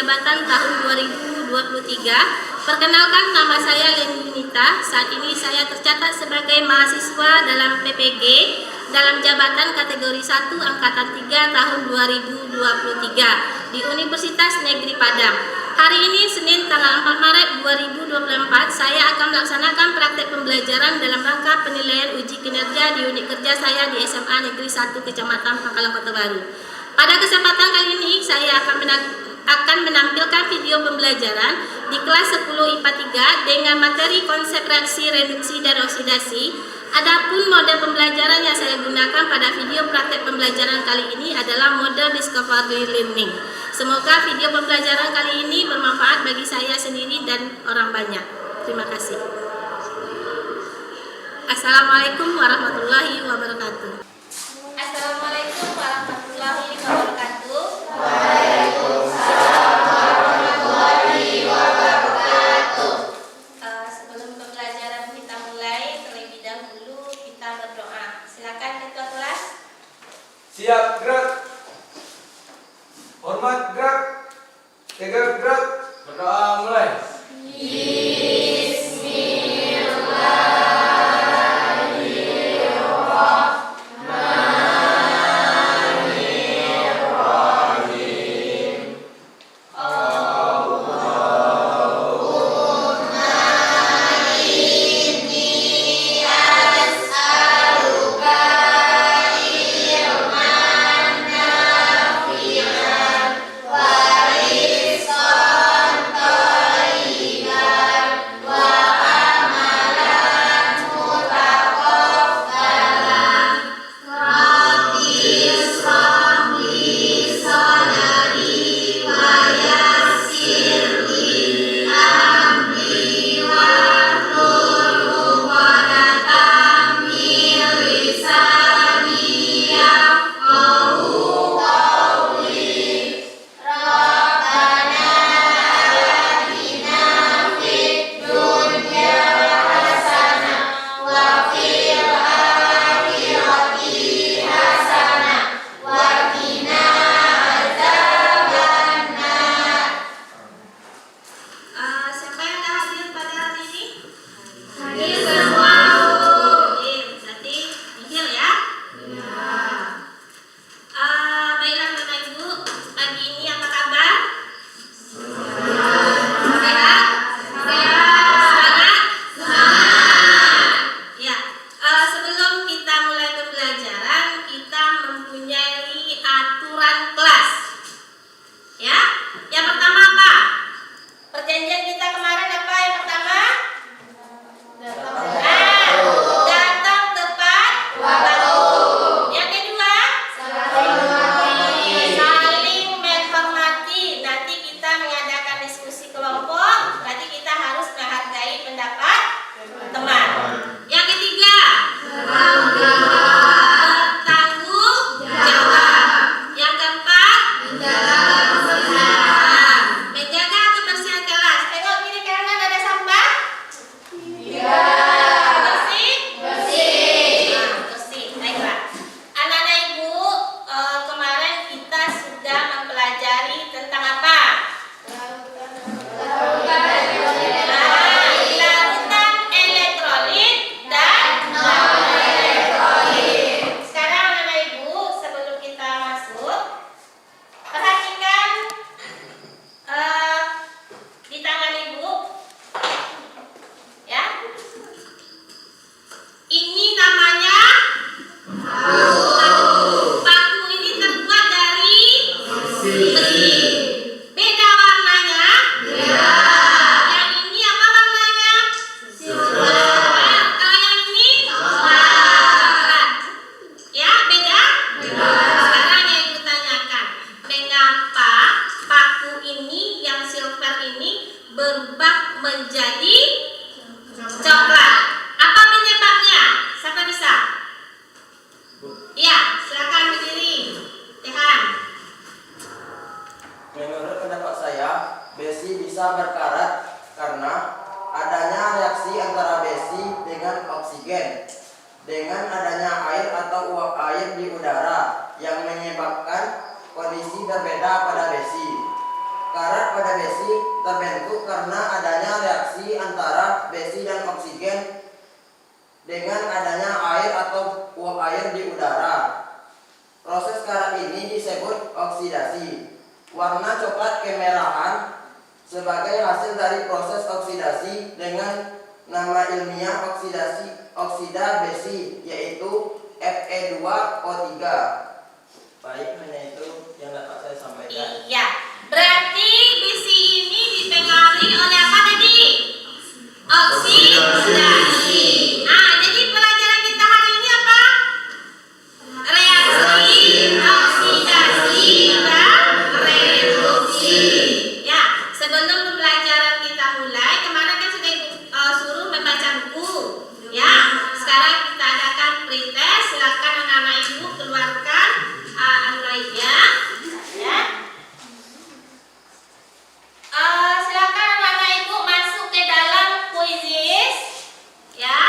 jabatan tahun 2023. Perkenalkan, nama saya Leni Yunita. Saat ini saya tercatat sebagai mahasiswa dalam PPG dalam jabatan kategori 1 angkatan 3 tahun 2023 di Universitas Negeri Padang. Hari ini Senin tanggal 4 Maret 2024 saya akan melaksanakan praktek pembelajaran dalam rangka penilaian uji kinerja di unit kerja saya di SMA Negeri 1 Kecamatan Pangkalan Kota Baru. Pada kesempatan kali ini saya akan menampilkan video pembelajaran di kelas 10 IPA 3 dengan materi konsep reaksi, reduksi, dan oksidasi. Adapun model pembelajaran yang saya gunakan pada video praktek pembelajaran kali ini adalah model discovery learning. Semoga video pembelajaran kali ini bermanfaat bagi saya sendiri dan orang banyak. Terima kasih. Assalamualaikum warahmatullahi wabarakatuh. Assalamualaikum warahmatullahi wabarakatuh. Waalaikumsalam warahmatullahi wabarakatuh. Sebelum pembelajaran kita mulai, terlebih dahulu kita berdoa. Silakan ketua kelas. Siap, gerak. Hormat, gerak. Tegak, gerak. Berdoa, mulai. Dengan adanya air atau uap air di udara yang menyebabkan kondisi berbeda pada besi. Karat pada besi terbentuk karena adanya reaksi antara besi dan oksigen dengan adanya air atau uap air di udara. Proses karat ini disebut oksidasi. Warna coklat kemerahan sebagai hasil dari proses oksidasi dengan nama ilmiah oksida besi, yaitu Fe2O3. Baik, hanya itu yang dapat saya sampaikan. Iya, berarti besi ini dipengaruhi oleh apa tadi? Oksidasi. Jadi pelajaran kita hari ini apa? Reaksi oksidasi dan reduksi. Ya, sebelum pembelajaran kita mulai, kemarin kan sudah suruh membaca buku. Ya, sekarang kita adakan pretest. Silakan anak-anak ibu keluarkan Androidnya. Ya. Silakan anak-anak ibu masuk ke dalam quizzes. Ya.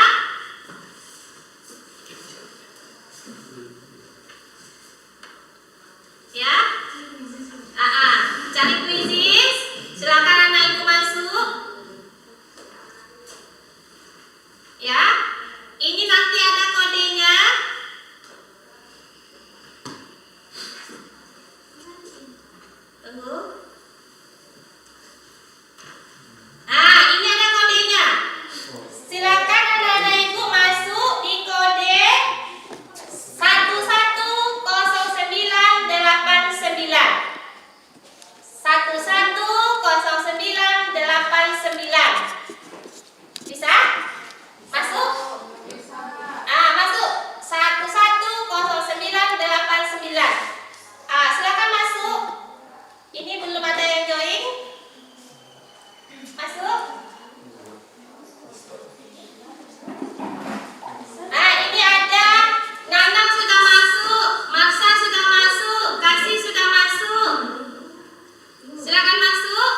Ya. Cari quizzes. Silakan anak ibu masuk. Ya. Ini nanti ada kodenya. Tunggu. Ini ada kodenya. Silakan anak-anak ibu masuk di kode 110989. 110989. Bisa? Masuk? Masuk. 110989. Silakan masuk. Ini belum ada yang join. Masuk. Ini ada Nanang sudah masuk, Marsa sudah masuk, Kasih sudah masuk. Silakan masuk.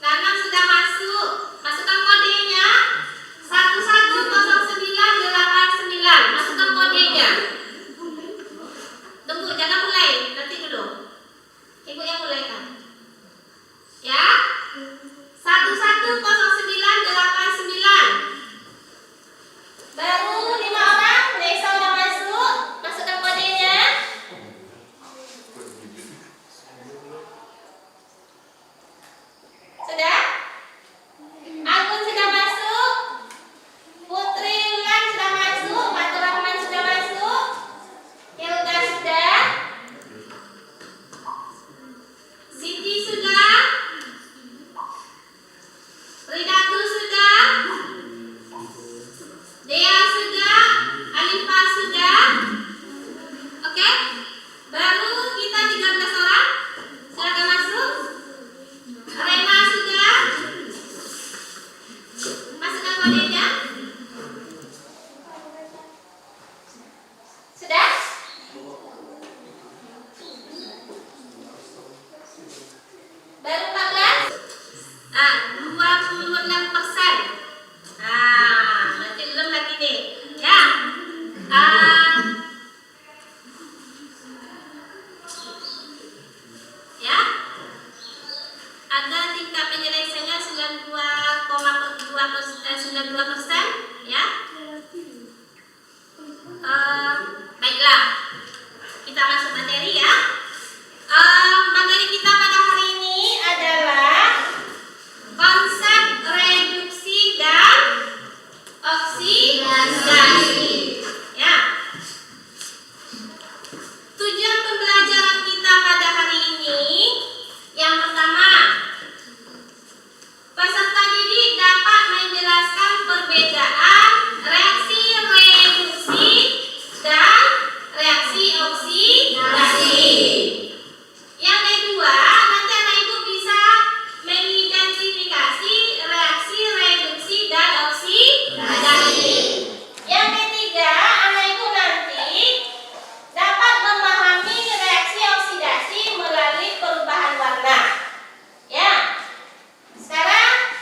Nanang sudah masuk. Masukkan kodenya 110989. Masukkan kodenya. Tunggu, jangan mulai. Nanti dulu. Ibu yang mulaikan. Ya. 110989. Baru 5 orang. Nesa udah masuk. Masukkan kodenya. Sudah? Agun sudah masuk. Putri Ulan sudah masuk. Fatur Rahman sudah masuk. Hilda sudah. Siti sudah. Ridatul sudah. Dea sudah. Alifah sudah. Oke? Baru kita 13 orang. Silakan masuk. Rena sudah. Masukkan kodenya. Sudah? Baru 14? 26%. Berarti belum lagi nih. Ya. Ya. Ada tingkat penyelesaiannya 92,92%. Ya. Baiklah. Kita masuk materi ya. Materi kita pada hari ini adalah konsep reduksi dan oksidasi. Ya. Tujuan pembelajaran kita pada hari ini yang pertama, peserta didik dapat menjelaskan perbedaan reaksi reduksi dan reaksi oksidasi. Yang kedua, nanti anak ibu bisa mengidentifikasi reaksi reduksi dan oksidasi. Yang ketiga, anak ibu nanti dapat memahami reaksi oksidasi melalui perubahan warna. Ya. Sekarang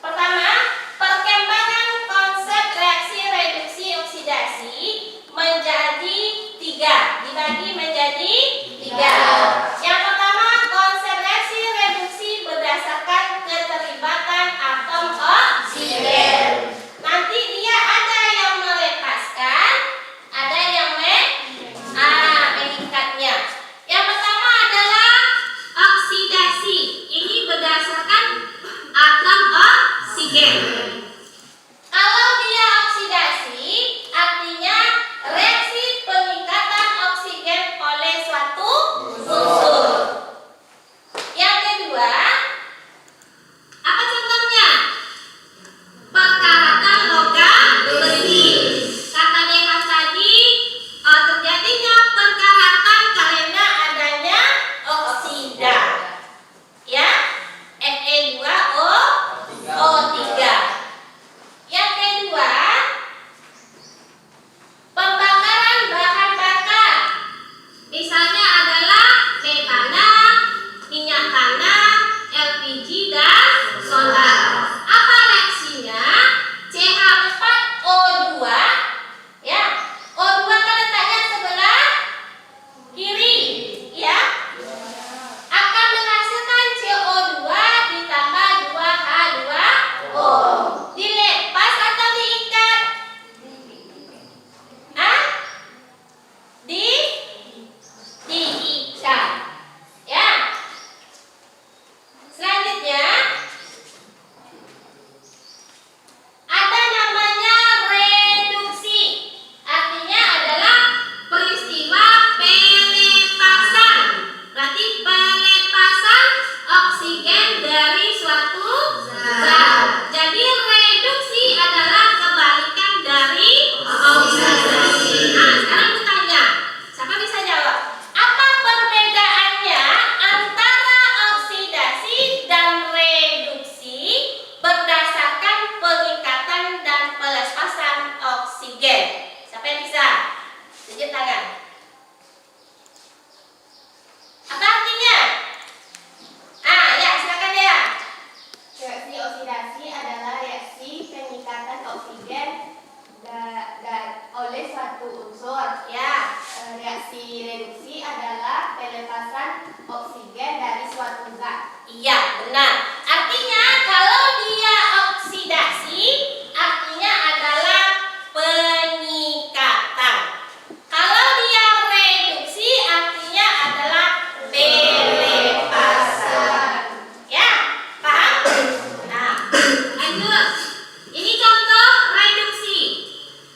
pertama, perkembangan konsep reaksi reduksi oksidasi menjadi 3, dibagi menjadi 3. Yang pertama, konsep Tunjuk tangan. Apa artinya? Ya, silakan ya. Reaksi oksidasi adalah reaksi peningkatan oksigen oleh suatu unsur. Ya. Reaksi reduksi adalah pelepasan oksigen dari suatu zat. Iya, benar. Artinya kalau dia oksidasi, artinya adalah peningkatan. Kalau dia reduksi, artinya adalah pelepasan. Ya, paham? Nah, lanjut. Ini contoh reduksi.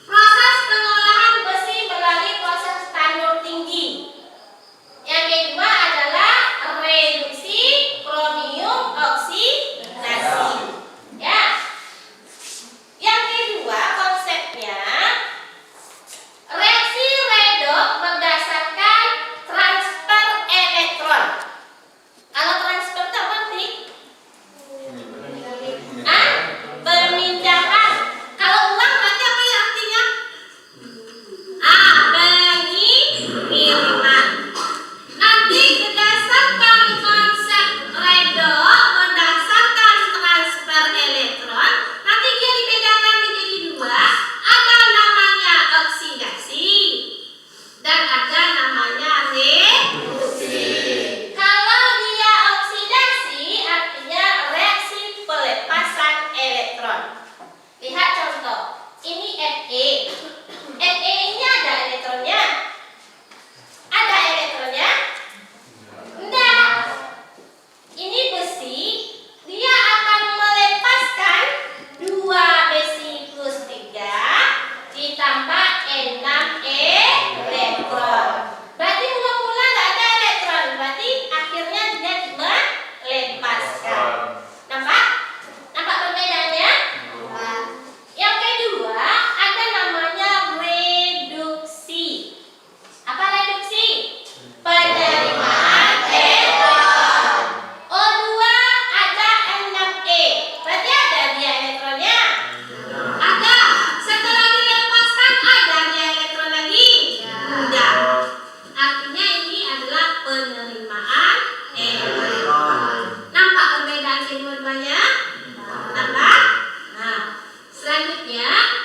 Proses pengolahan besi melalui proses standar tinggi. Yang kedua adalah reduksi kromium oksidasi. Ya. Yang kedua konsepnya reaksi redox berdasarkan transfer elektron. Kalau transfer itu apa sih? Pemindahan. Kalau ulang berarti apa ya artinya? Pengiriman. Nanti berdasarkan konsep redox berdasarkan transfer elektron, nanti dia dibedakan menjadi dua. Ada namanya oksidasi dan ada namanya reduksi. Kalau dia oksidasi artinya reaksi pelepasan elektron. Lihat contoh. Ini Fe. Fe ini ada elektronnya. Ada elektronnya? Enggak. Ini besi, dia akan melepaskan 2 besi plus 3 ditambah 6 elektron. Berarti mula-mula nggak ada elektron, berarti akhirnya dia melepaskan. Nampak? Nampak perbedaannya? Yang kedua, ada namanya reduksi. Apa reduksi? Penerimaan elektron. O2 ada 6E. Berarti ada dia elektronnya? Ada. Setelah dilepaskan ada dia elektron lagi? Tidak. Artinya ini adalah penerimaan elektron. Nampak perbedaan kedua-duanya? Nampak? Nah, selanjutnya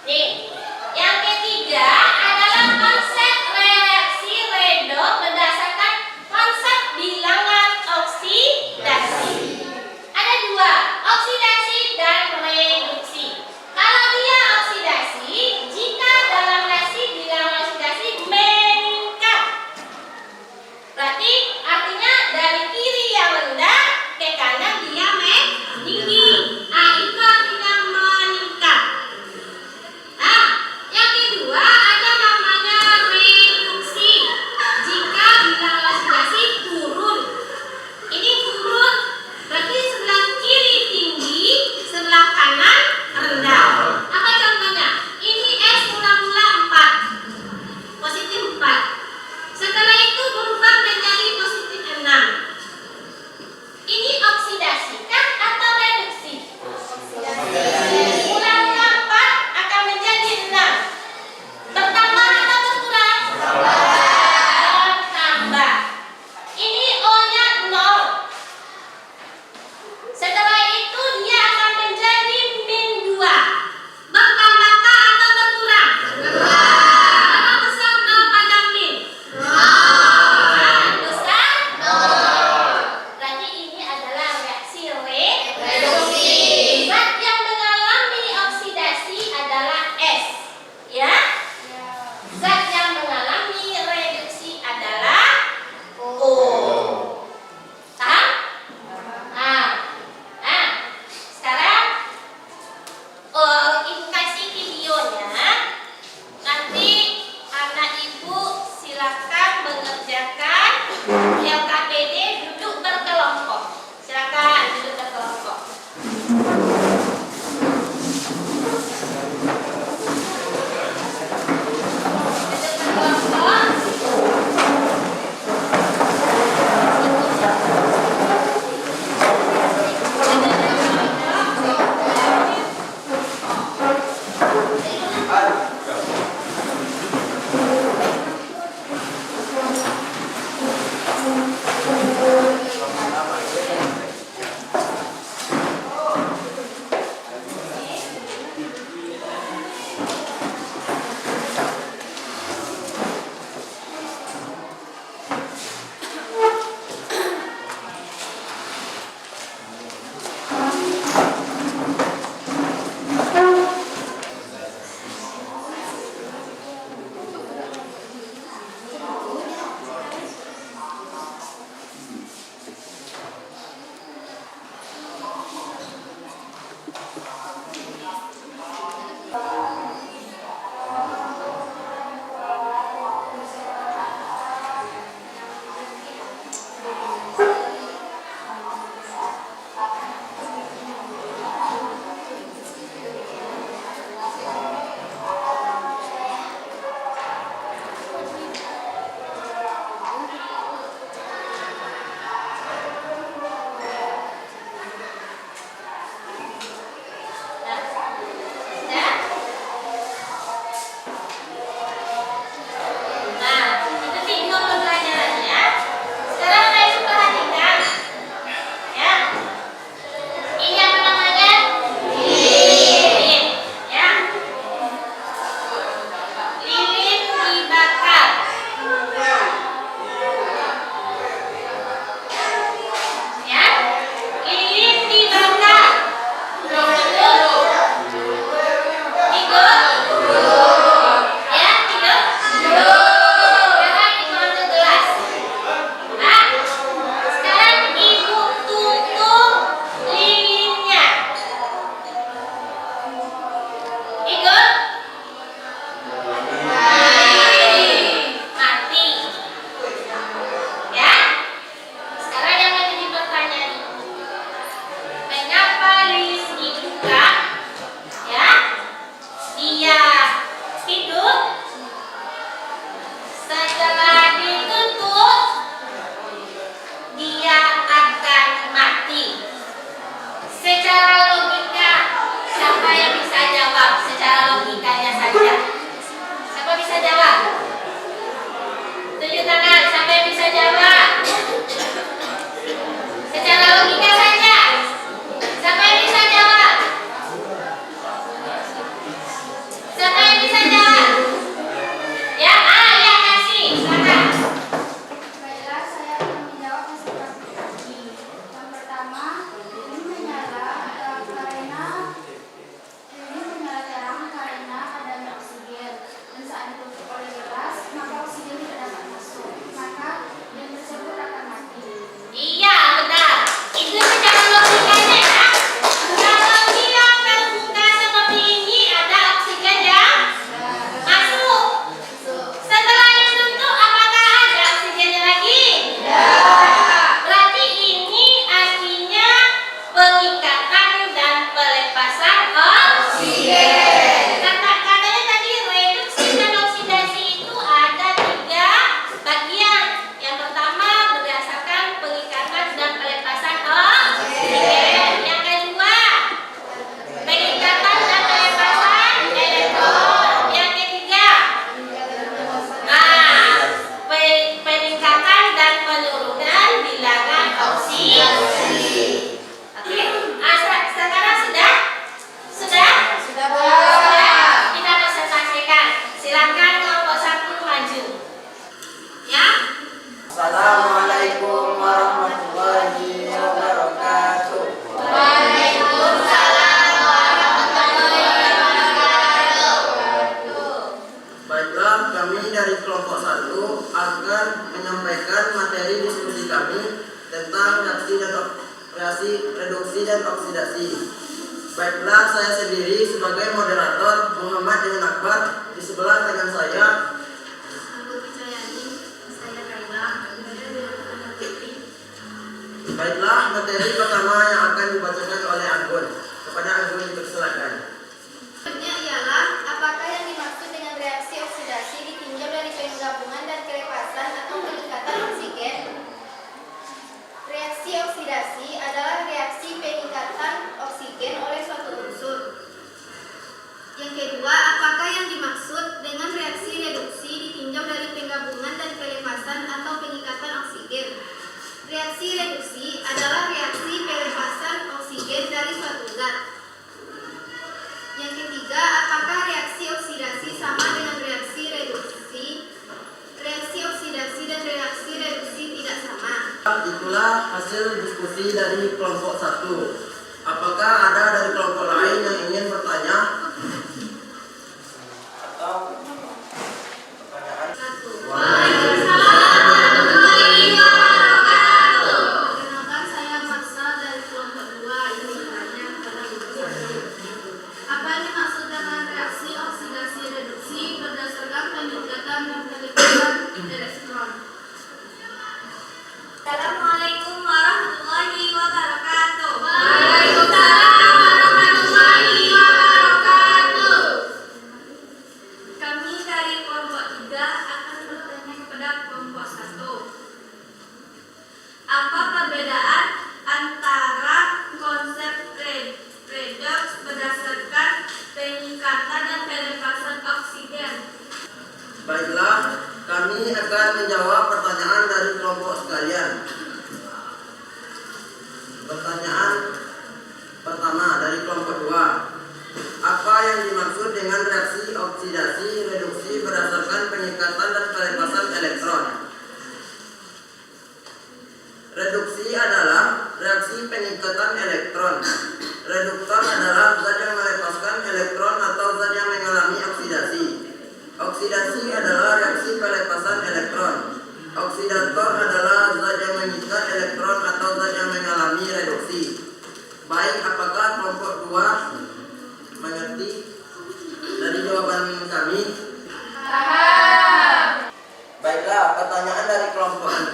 nih, yang ketiga adalah konsep reaksi redox berdasarkan konsep bilangan oksidasi. Ada dua, oksidasi dan reduksi. Kalau dia oksidasi, jika dalam reaksi bilangan oksidasi meningkat, berarti artinya dari kiri yang rendah ke kanan dia tinggi. Itu artinya meningkat. Yang kedua ada namanya reduksi. Jika bilangan oksidasi turun. Ini turun, berarti sebelah kiri tinggi, sebelah kanan rendah. Apa contohnya? Ini S mula-mula 4, positif 4. Setelah itu berubah menjadi positif 6. Ini oksidasi kan atau reduksi? Mula-mula 4 akan menjadi 6. Bertambah atau berkurang? Bertambah. Ini O-nya 0. Setelah itu dia akan menjadi -2. Bertambahkah atau berkurang? Berkurang. Besar 0 pada min? Besar? Berarti ini adalah reaksi reduksi. Zat yang mengalami oksidasi adalah S. Ya? Zat yang mengalami reduksi adalah O. Paham? Sekarang ibu kasih videonya. Nanti anak ibu silakan mengerjakan LKPD duduk berkelompok. Silakan duduk berkelompok. logikanya saja. Siapa bisa jawab? Tunjuk tangan, siapa yang bisa jawab? Secara logika saja. Siapa yang bisa jawab? Siapa yang bisa jawab? Ya, ya kasih, silakan. Baiklah, saya akan menjawab seperti ini. Yang pertama, ini menyala terang karena adanya oksigen. Dan saat ditutup oleh gelas, maka oksigen tidak dapat masuk. Maka yang tersebut akan mati. Iya, benar. Itu secara logikanya ya. Kalau dia terbuka seperti ini, ada oksigen yang masuk. Setelah ditutup, apakah ada oksigennya lagi? Berarti ini artinya pengikatan dan pelepasan oksigen. Katanya tadi reduksi dan oksidasi itu ada 3 bagian. Yang pertama berdasarkan pengikatan dan pelepasan oksigen. Yang kedua pengikatan dan pelepasan elektron. Yang ketiga peningkatan dan penurunan bilangan oksigen. Oke, sekarang sudah? Sudah? Kita presentasikan. Silakan kelompok 1 maju. Ya. Assalamualaikum warahmatullahi wabarakatuh. Baiklah, kami dari kelompok 1 akan menyampaikan materi diskusi kami tentang reaksi reduksi dan oksidasi. Baiklah, saya sendiri sebagai moderator Muhammad Dewan Akbar, di sebelah dengan saya. Baiklah, materi pertama yang akan dibacakan oleh Anggun. Kepada Anggun dipersilakan. Berikutnya ialah apakah yang dimaksud dengan reaksi oksidasi ditinjau dari penggabungan dan kelepasan atau peningkatan oksigen. Reaksi oksidasi adalah reaksi peningkatan oksigen oleh suatu unsur. Yang kedua, apakah yang dimaksud dengan reaksi reduksi ditinjau dari penggabungan dan kelepasan atau pengikatan oksigen. Reaksi reduksi adalah reaksi pelepasan oksigen dari suatu zat. Yang ketiga, apakah reaksi oksidasi sama dengan reaksi reduksi? Reaksi oksidasi dan reaksi reduksi tidak sama. Itulah hasil diskusi dari kelompok 1. Apakah ada dari kelompok lain yang ingin bertanya? Atau pertanyaan? Perkenalkan, saya Marsa dari kelompok 2 ini bertanya kepada guru saya. Apa yang dimaksud dengan reaksi oksidasi reduksi berdasarkan peningkatan dan pelepasan elektron? Assalamualaikum warahmatullahi wabarakatuh. Waalaikumsalam warahmatullahi wabarakatuh. Kami dari kelompok 3 akan bertanya kepada kelompok 1. Apa perbedaan antara konsep redox berdasarkan pengikatan dan pelepasan oksigen? Baiklah, kami akan menjawab pertanyaan dari kelompok sekalian. Pertanyaan pertama dari kelompok 2. Apa yang dimaksud dengan reaksi oksidasi reduksi berdasarkan pengikatan dan pelepasan elektron? Reduksi adalah reaksi pengikatan elektron. Reduktor adalah zat yang melepaskan elektron atau zat yang mengalami oksidasi. Oksidasi adalah reaksi pelepasan elektron. Oksidator adalah zat yang mengikat elektron atau zat yang mengalami reduksi. Baik, apakah kelompok 2 mengerti dari jawaban kami? Baiklah, pertanyaan dari kelompok 4.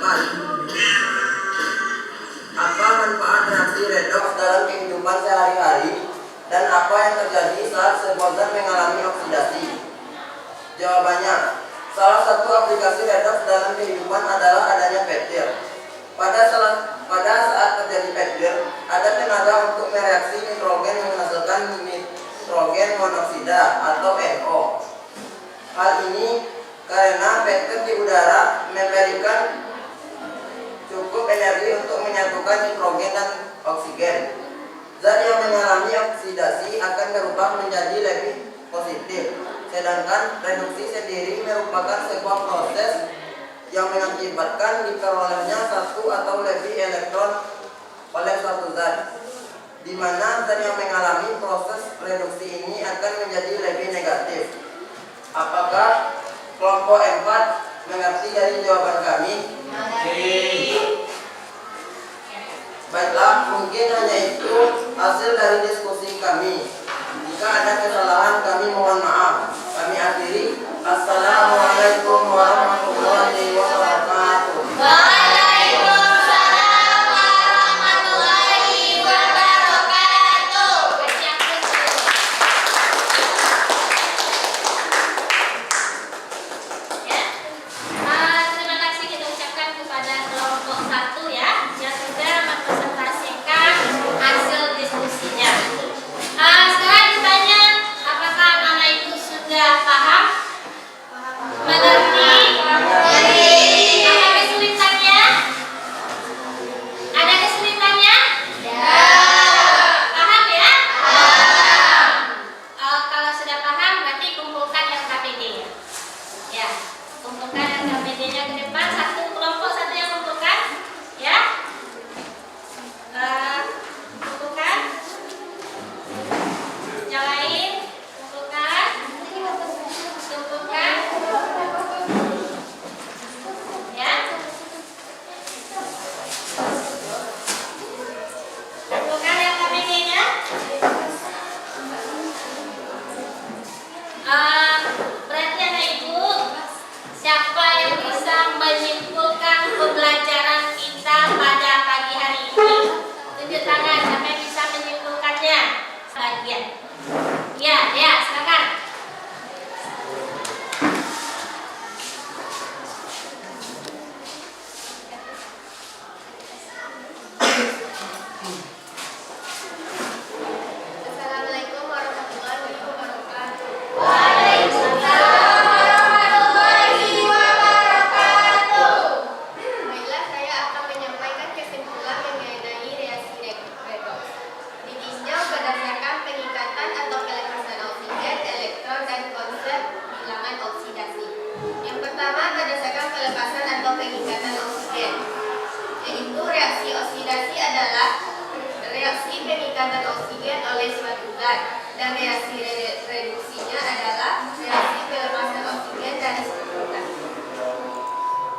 Apa manfaat reaksi redox dalam kehidupan sehari-hari dan apa yang terjadi saat sebuah zat mengalami oksidasi? Jawabannya, salah satu aplikasi redox dalam kehidupan adalah adanya petir. Pada saat terjadi petir, ada tenaga untuk mereaksi nitrogen yang menghasilkan nitrogen monoksida atau NO. Hal ini karena vektor di udara memberikan cukup energi untuk menyatukan nitrogen dan oksigen. Zat yang mengalami oksidasi akan berubah menjadi lebih positif, sedangkan reduksi sendiri merupakan sebuah proses yang mengakibatkan diperolehnya satu atau lebih elektron oleh suatu zat, di mana zat yang mengalami proses reduksi ini akan menjadi lebih negatif. Apakah kelompok 4 mengerti dari jawaban kami? Baiklah, mungkin hanya itu hasil dari diskusi kami. Jika ada kesalahan kami mohon maaf. Kami akhiri. Assalamualaikum warahmatullahi wabarakatuh. Waalaikumsalam warahmatullahi wabarakatuh. Ya. Terima kasih kita ucapkan kepada kelompok 1 ya yang sudah mempresentasikan hasil diskusinya. Sekarang ditanya, apakah anak ibu sudah paham? Mengerti? Apa kesulitannya? Ada kesulitannya? Paham ya? Kalau sudah paham, berarti kumpulkan yang KPD-nya. Ya, kumpulkan yang KPD-nya ke depan. Satu kelompok satu yang kumpulkan, ya. Kumpulkan. Yang lain, kumpulkan. Kumpulkan. Ya. Kumpulkan yang KPD-nya. Berarti anak ibu, siapa yang bisa menyimpulkan pembelajaran kita pada pagi hari ini? Tunjuk tangan, siapa yang bisa menyimpulkannya? Bagian. Ya, silakan. Assalamualaikum warahmatullahi wabarakatuh. Waalaikumsalam warahmatullahi wabarakatuh. Baiklah, saya akan menyampaikan kesimpulan mengenai reaksi redoks. Ditinjau berdasarkan pengikatan atau pelepasan oksigen, elektron, dan konsep bilangan oksidasi. Yang pertama, berdasarkan pelepasan atau pengikatan oksigen, yaitu reaksi oksidasi adalah reaksi pengikatan oksigen oleh suatu zat, dan reaksi reduksinya adalah reaksi pelepasan oksigen dari suatu zat.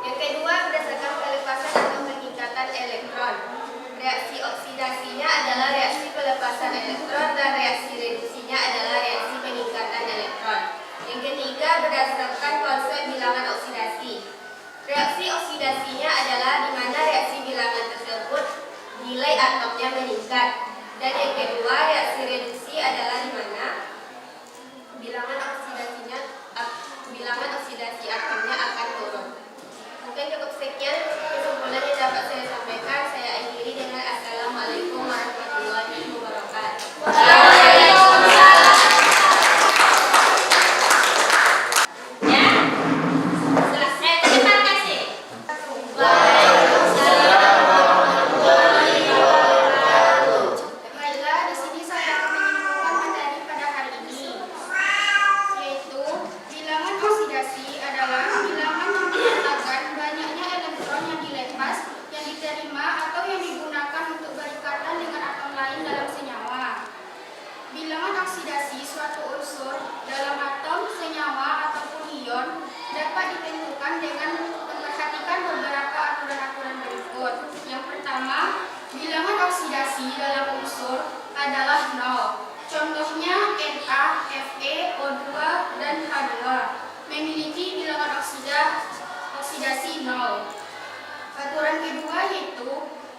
Yang kedua, berdasarkan pelepasan atau pengikatan elektron, reaksi oksidasinya adalah reaksi pelepasan elektron dan reaksi reduksinya adalah reaksi pengikatan elektron. Yang ketiga, berdasarkan konsep bilangan oksidasi, reaksi oksidasinya adalah di mana reaksi bilangan tersebut nilai atomnya meningkat. Dan yang kedua, reaksi reduksi adalah di mana bilangan oksidasi atomnya akan turun. Mungkin cukup sekian kesimpulan yang dapat saya sampaikan. Saya akhiri dengan assalamualaikum warahmatullahi wabarakatuh. Ya. Terima kasih. Baiklah, di sini saya akan menyimpulkan materi pada hari ini, yaitu bilangan oksidasi adalah bilangan yang menyatakan banyaknya elektron yang dilepas, yang diterima atau yang digunakan untuk berikatan dengan atom lain dalam senyawa. Bilangan oksidasi suatu unsur dalam atom, senyawa, ataupun ion dapat ditentukan dengan memperhatikan beberapa aturan-aturan berikut. Yang pertama, bilangan oksidasi dalam unsur adalah 0. Contohnya Na, Fe, O2, dan H2 memiliki bilangan oksidasi 0. Aturan kedua yaitu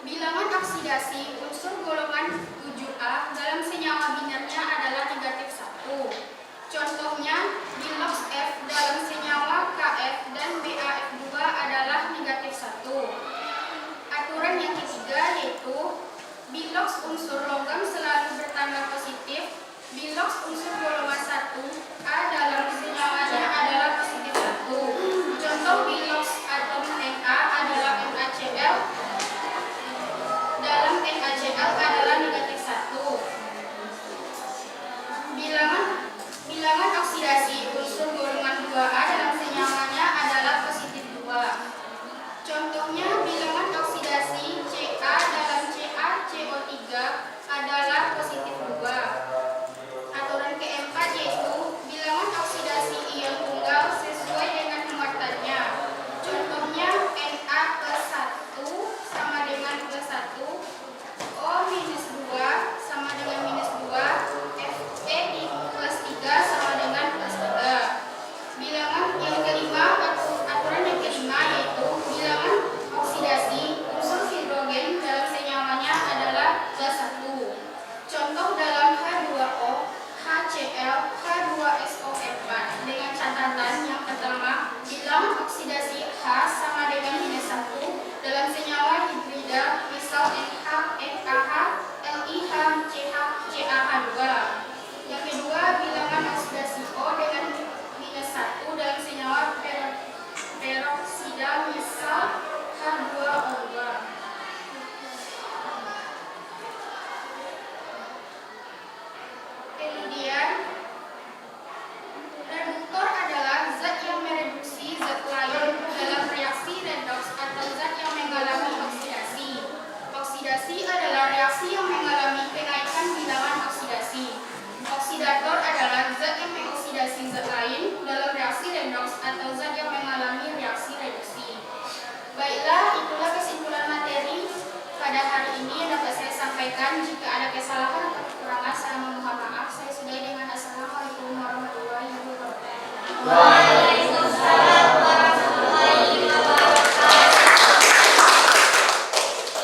bilangan oksidasi unsur golongan 7A dalam senyawa binernya adalah negatif 1. Contohnya, bilox F dalam senyawa Kf dan BaF2 adalah negatif 1. Aturan yang ketiga yaitu bilox unsur logam selalu bertambah positif, bilox unsur Waalaikumsalam warahmatullahi wabarakatuh.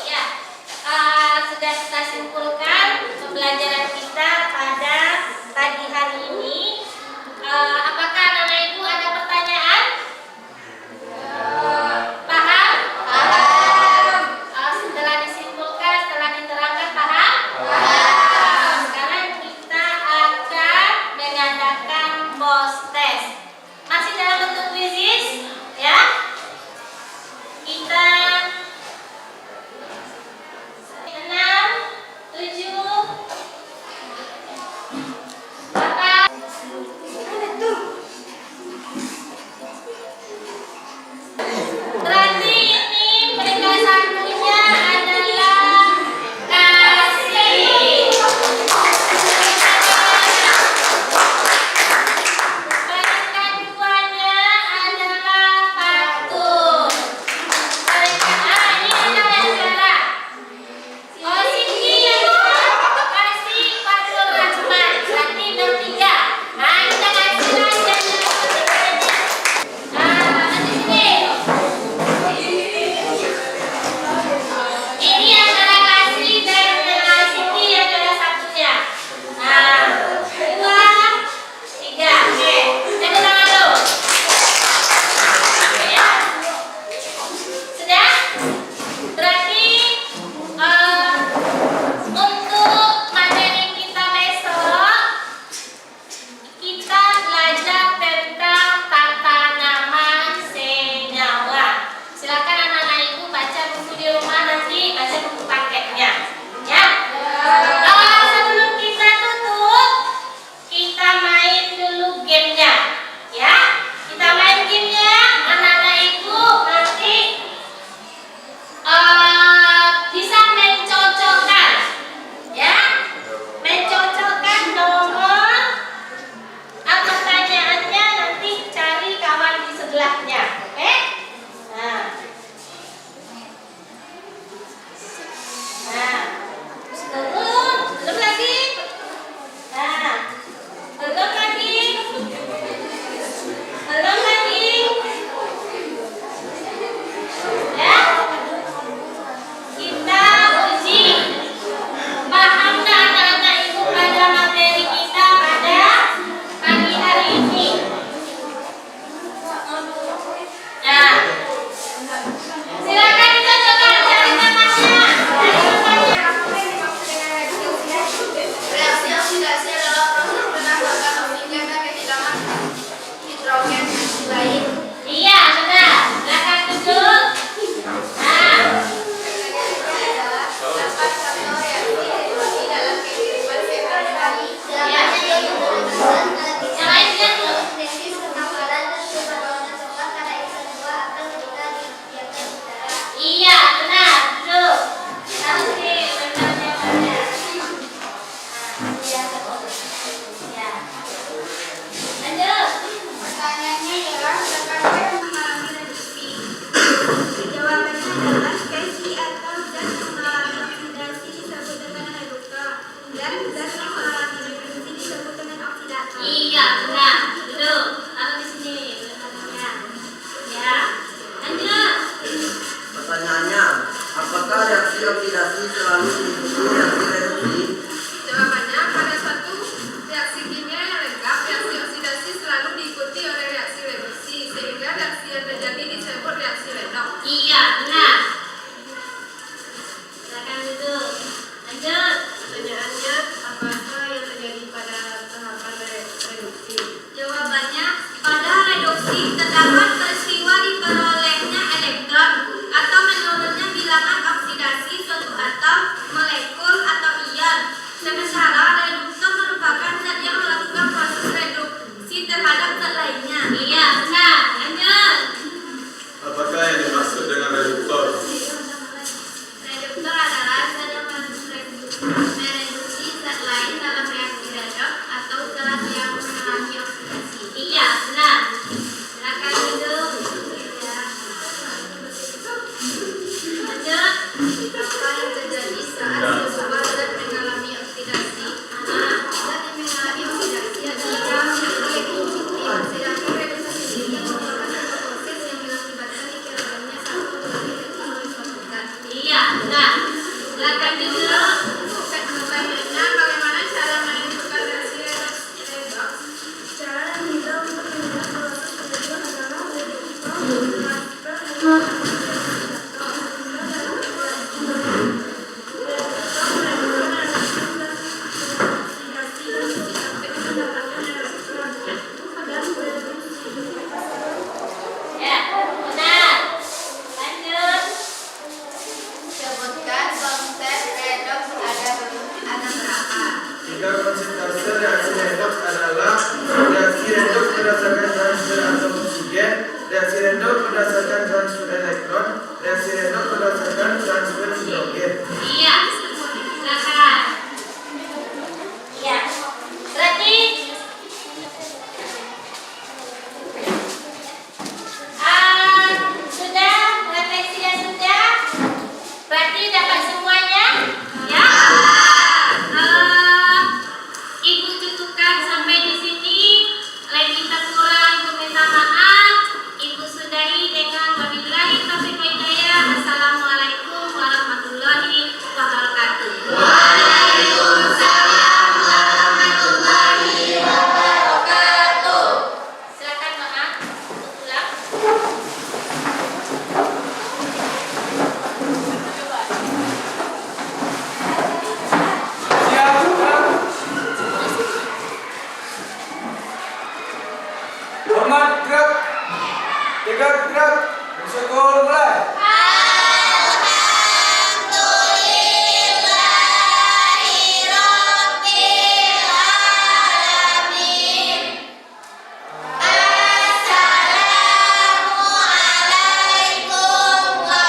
Ya, sudah kita simpulkan pembelajaran kita pada pagi hari ini. Apakah anak-anak ibu ada pertanyaan? Paham? Paham. Setelah disimpulkan, setelah diterangkan, paham? Paham. Sekarang kita akan mengadakan post test. Masih dalam bentuk quizzes, ya? Kita 6, 7, 8. Berarti ini peringkat satunya adalah kasih. Peringkat duanya adalah patuh. Peringkat ini ada yang salah. Oh, Siti yang kasih Fatul Rahman. Berarti bertiga. Nah, kita kasih aja nanti sini. Ini adalah kasih dan Siti yang ada satunya. Nah, 2, 3. Oke, jaga tangan dulu. Ya. Sudah? Berarti untuk materi kita besok kita belajar tentang tata nama senyawa. Silakan anak-anak ibu baca buku di rumah, nanti baca buku paketnya, ya. Sebelum kita tutup, kita main dulu gamenya, ya. Kita main gamenya, anak-anak ibu nanti bisa mencocokkan, ya. Mencocokkan nomor pertanyaannya, nanti cari kawan di sebelahnya, oke? Nah, belum lagi. Nah, belum lagi. Belum lagi. Ya, kita uji paham nggak anak-anak ibu pada materi kita pada pagi hari ini. Nah, silakan dicocokkan dari namanya. Reaksi oksidasi adalah proses penambahan oksigen dan kehilangan hidrogen lain. Iya, benar. Silakan duduk. Nah, Adalah dapat satu reaksi hidrogen dalam kehidupan sehari-hari. ya. Yang lain lihat dulu. Iya, benar. Duduk. Harus di bentarnya mana. Ya. Lanjut. Pertanyaannya adalah apakah yang mengalami reduksi? Jawabannya adalah spesies atau zat yang mengalami oksidasi disebut dengan reductor dan zat yang mengalami reduksi disebut dengan oksidator. Iya, benar. Duduk. Taruh di sini bentarnya. Ya. Lanjut. Pertanyaannya, apakah reaksi oksidasi selalu mengikuti reaksi reduksi? Jawabannya pada suatu Jika persentase reaksi redoks adalah reaksi redoks berdasarkan transfer atom oksigen, reaksi redoks berdasarkan transfer elektron, reaksi redoks berdasarkan transfer hidrogen. Iya, silakan. Iya. Berarti sudah refleksinya sudah. Berarti dapat semuanya, ya. Ibu cukupkan sampai di sini. Lain kita kurang, Ibu minta maaf. Ibu sudahi dengan wabillahi taufiq wal hidayah. Assalamualaikum warahmatullahi wabarakatuh. Waalaikumsalam warahmatullahi wabarakatuh. Silakan maaf untuk pulang. Siap, gerak. Hormat, gerak. Tiga, gerak. Bersyukur, mulai. Waalaikumsalam warahmatullahi wabarakatuh.